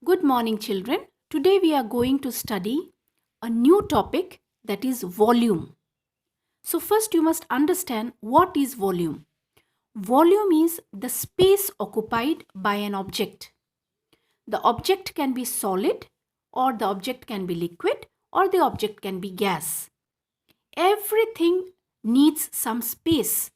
Good morning, children. Today we are going to study a new topic, that is volume. So, first you must understand what is volume. Volume is the space occupied by an object. The object can be solid, or the object can be liquid, or the object can be gas. Everything needs some space.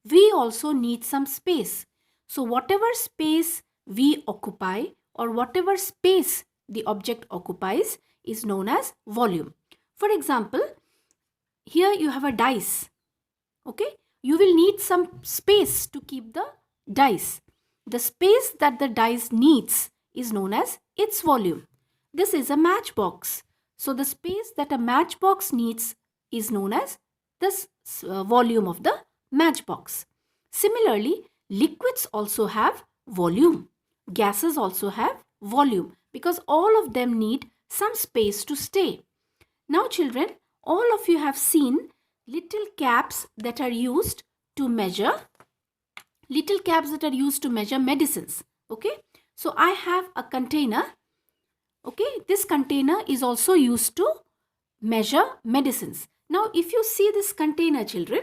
We also need some space. So, whatever space we occupy or whatever space the object occupies is known as volume. For example, here you have a dice. Okay, you will need some space to keep the dice. The space that the dice needs is known as its volume. This is a matchbox. So, the space that a matchbox needs is known as this volume of the matchbox. Similarly, liquids also have volume. Gases also have volume because all of them need some space to stay. Now, children, all of you have seen little caps that are used to measure medicines. Okay, so I have a container. Okay, this container is also used to measure medicines. Now, if you see this container, children,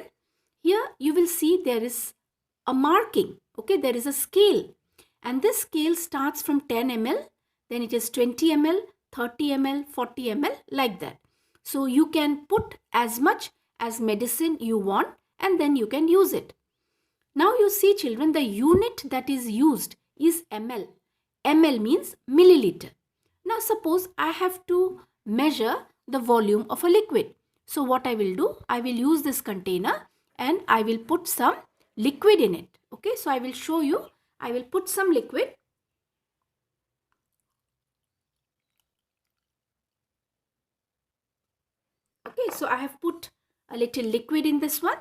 here you will see there is a marking. Okay, there is a scale, and this scale starts from 10 ml, then it is 20 ml, 30 ml, 40 ml, like that. So you can put as much as medicine you want and then you can use it. Now you see, children, the unit that is used is ml. Ml means milliliter. Now suppose I have to measure the volume of a liquid. So what I will do, I will use this container and I will put some liquid in it. Okay, so I will show you. I will put some liquid. Okay, so I have put a little liquid in this one.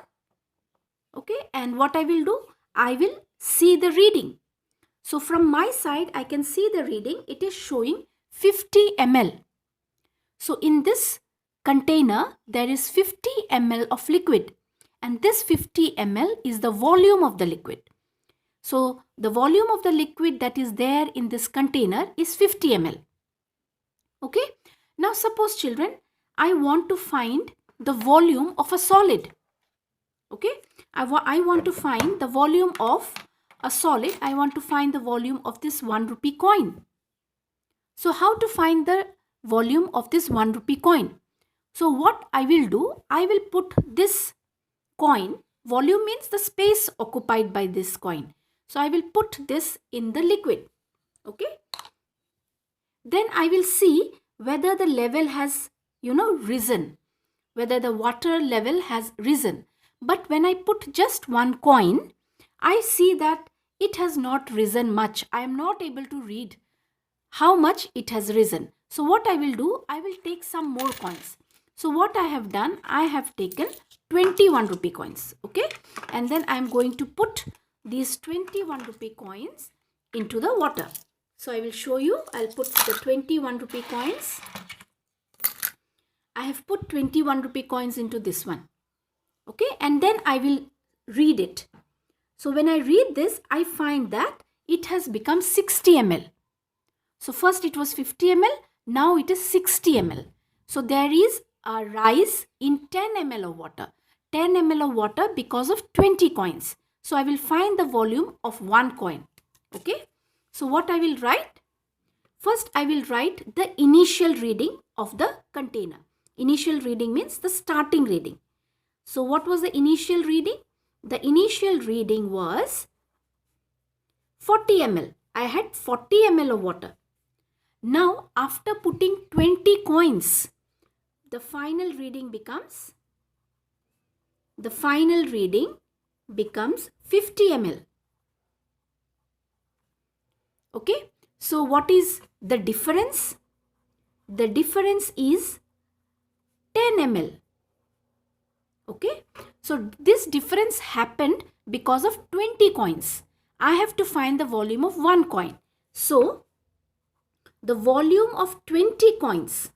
Okay, and what I will do, I will see the reading. So from my side, I can see the reading. It is showing 50 ml. So in this container, there is 50 ml of liquid, and this 50 ml is the volume of the liquid. So the volume of the liquid that is there in this container is 50 ml. Okay. Now suppose, children, I want to find the volume of a solid. Okay. I want to find the volume of a solid. I want to find the volume of this 1 rupee coin. So how to find the volume of this 1 rupee coin? So what I will do, I will put this coin, volume means the space occupied by this coin. So I will put this in the liquid. Okay. Then I will see whether the level has, risen, whether the water level has risen. But when I put just one coin, I see that it has not risen much. I am not able to read how much it has risen. So what I will do, I will take some more coins. So what I have done, I have taken 21 rupee coins. Okay. And then I am going to put these 21 rupee coins into the water. So I will show you. I'll put the 21 rupee coins. I have put 21 rupee coins into this one. Okay. And then I will read it. So when I read this, I find that it has become 60 ml. So first it was 50 ml. Now it is 60 ml. So there is a rise in 10 ml of water. 10 ml of water because of 20 coins. So I will find the volume of one coin. Okay. So what I will write? First I will write the initial reading of the container. Initial reading means the starting reading. So what was the initial reading? The initial reading was 40 ml. I had 40 ml of water. Now after putting 20 coins, the final reading becomes 50 ml. Okay. So what is the difference? The difference is 10 ml. Okay. So this difference happened because of 20 coins. I have to find the volume of one coin. So the volume of 20 coins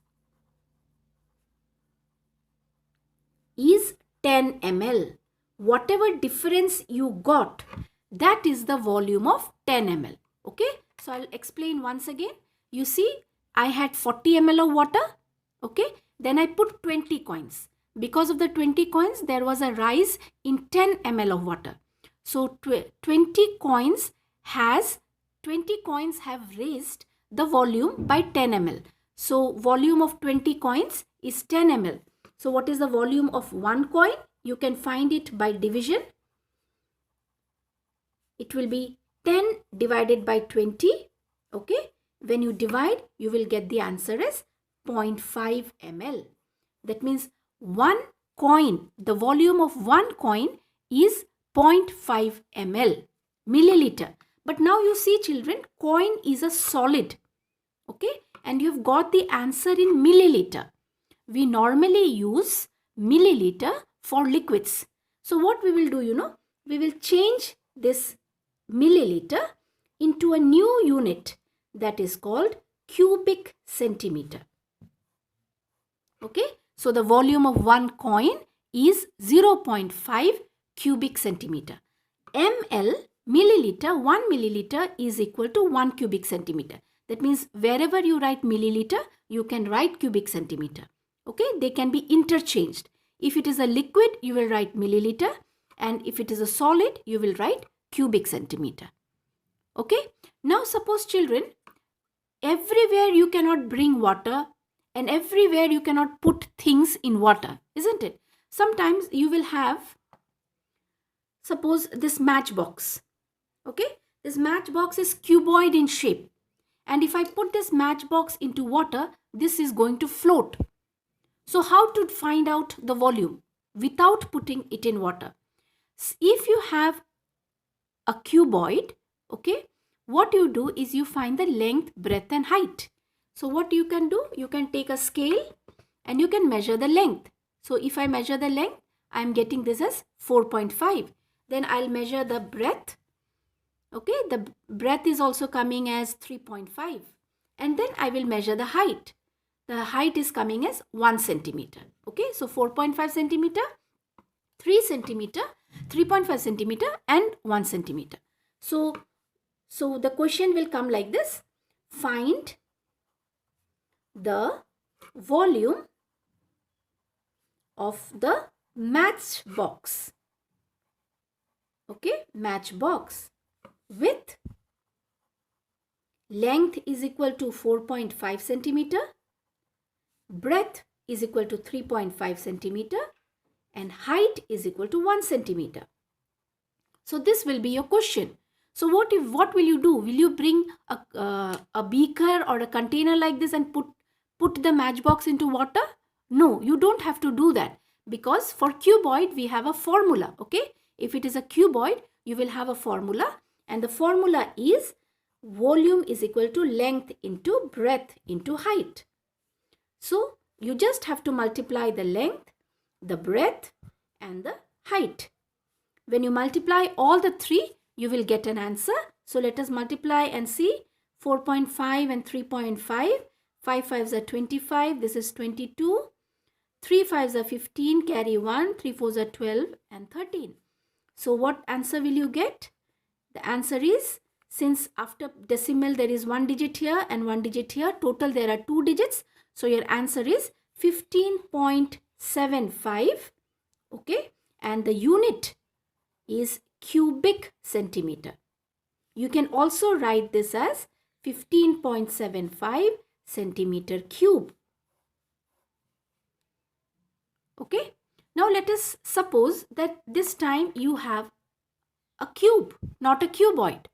is 10 ml. Whatever difference you got, that is the volume of 10 ml. Okay. So I'll explain once again. You see, I had 40 ml of water. Okay, then I put 20 coins. Because of the 20 coins, there was a rise in 10 ml of water. So 20 coins have raised the volume by 10 ml. So volume of 20 coins is 10 ml. So what is the volume of one coin? You can find it by division. It will be 10 divided by 20. Okay, when you divide, you will get the answer as 0.5 ml. That means one coin, the volume of one coin is 0.5 ml, milliliter. But now you see, children, coin is a solid. Okay, and you've got the answer in milliliter. We normally use milliliter for liquids. So what we will do, we will change this milliliter into a new unit that is called cubic centimeter. Okay, so the volume of one coin is 0.5 cubic centimeter. Milliliter, 1 milliliter is equal to 1 cubic centimeter. That means wherever you write milliliter, you can write cubic centimeter. Okay, they can be interchanged. If it is a liquid, you will write milliliter, and if it is a solid, you will write cubic centimeter. Okay, now suppose, children, everywhere you cannot bring water and everywhere you cannot put things in water, isn't it? Sometimes you will have, suppose, this matchbox. Okay, this matchbox is cuboid in shape, and if I put this matchbox into water, this is going to float. So how to find out the volume without putting it in water? If you have a cuboid, okay, what you do is you find the length, breadth and height. So what you can do, you can take a scale and you can measure the length. So if I measure the length, I am getting this as 4.5. Then I'll measure the breadth. Okay, the breadth is also coming as 3.5. And then I will measure the height. The height is coming as 1 centimeter. Okay, so 4.5 centimeter, 3 centimeter, 3.5 centimeter and 1 centimeter. So the question will come like this. Find the volume of the matchbox. Okay, matchbox with length is equal to 4.5 centimeter, breadth is equal to 3.5 centimeter and height is equal to 1 centimeter. So this will be your question. So what will you do? Will you bring a beaker or a container like this and put the matchbox into water? No, you don't have to do that, because for cuboid we have a formula. Okay, if it is a cuboid, you will have a formula, and the formula is volume is equal to length into breadth into height. So you just have to multiply the length, the breadth and the height. When you multiply all the three, you will get an answer. So let us multiply and see. 4.5 and 3.5. 5 5s are 25. This is 22. 3 5s are 15. Carry 1. 3 4s are 12 and 13. So what answer will you get? The answer is, since after decimal there is 1 digit here and 1 digit here, total there are 2 digits. So your answer is 15.75. Okay, and the unit is cubic centimeter. You can also write this as 15.75 centimeter cube. Okay, now let us suppose that this time you have a cube, not a cuboid.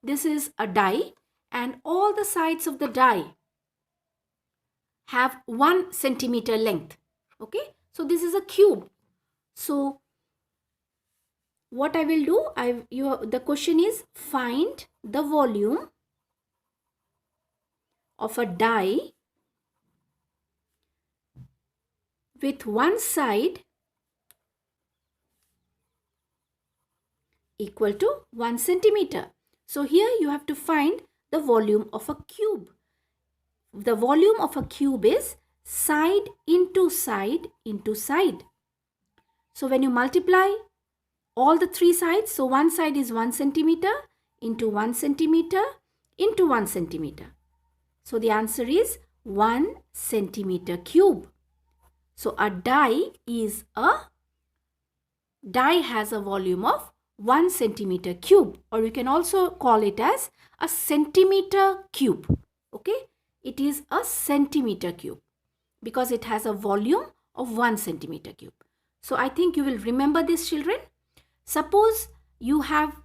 This is a die and all the sides of the die have 1 centimeter length. Okay, so this is a cube. So what I will do, the question is find the volume of a die with one side equal to 1 centimeter. So here you have to find the volume of a cube. The volume of a cube is side into side into side. So when you multiply all the three sides, so one side is 1 centimeter into 1 centimeter into 1 centimeter. So the answer is 1 centimeter cube. So a die has a volume of 1 centimeter cube, or you can also call it as a centimeter cube. Okay, it is a centimeter cube because it has a volume of 1 centimeter cube. So I think you will remember this, children. Suppose you have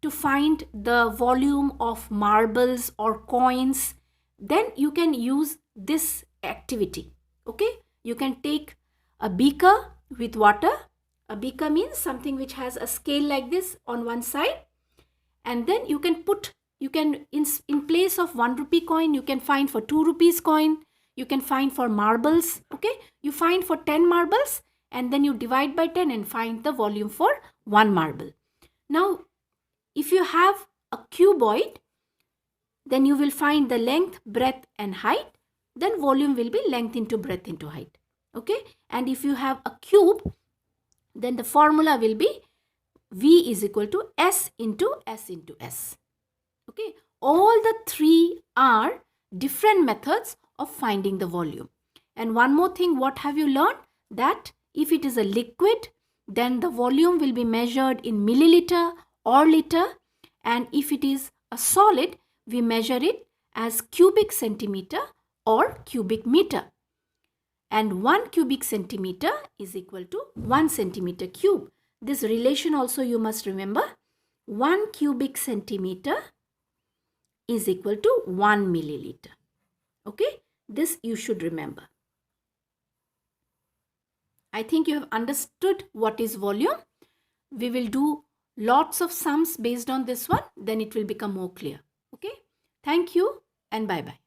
to find the volume of marbles or coins, then you can use this activity. Okay, you can take a beaker with water. A beaker means something which has a scale like this on one side, and then you can in place of 1 rupee coin, you can find for 2 rupees coin, you can find for marbles. Okay, you find for 10 marbles and then you divide by 10 and find the volume for 1 marble. Now if you have a cuboid, then you will find the length, breadth and height. Then volume will be length into breadth into height. Okay, and if you have a cube, then the formula will be V is equal to S into S into S. Okay, all the three are different methods of finding the volume. And one more thing, what have you learned? That if it is a liquid, then the volume will be measured in milliliter or liter, and if it is a solid, we measure it as cubic centimeter or cubic meter. And 1 cubic centimeter is equal to 1 centimeter cube. This relation also you must remember. 1 cubic centimeter is equal to 1 milliliter. Okay, this you should remember. I think you have understood what is volume. We will do lots of sums based on this one, then it will become more clear. Okay, thank you and bye bye.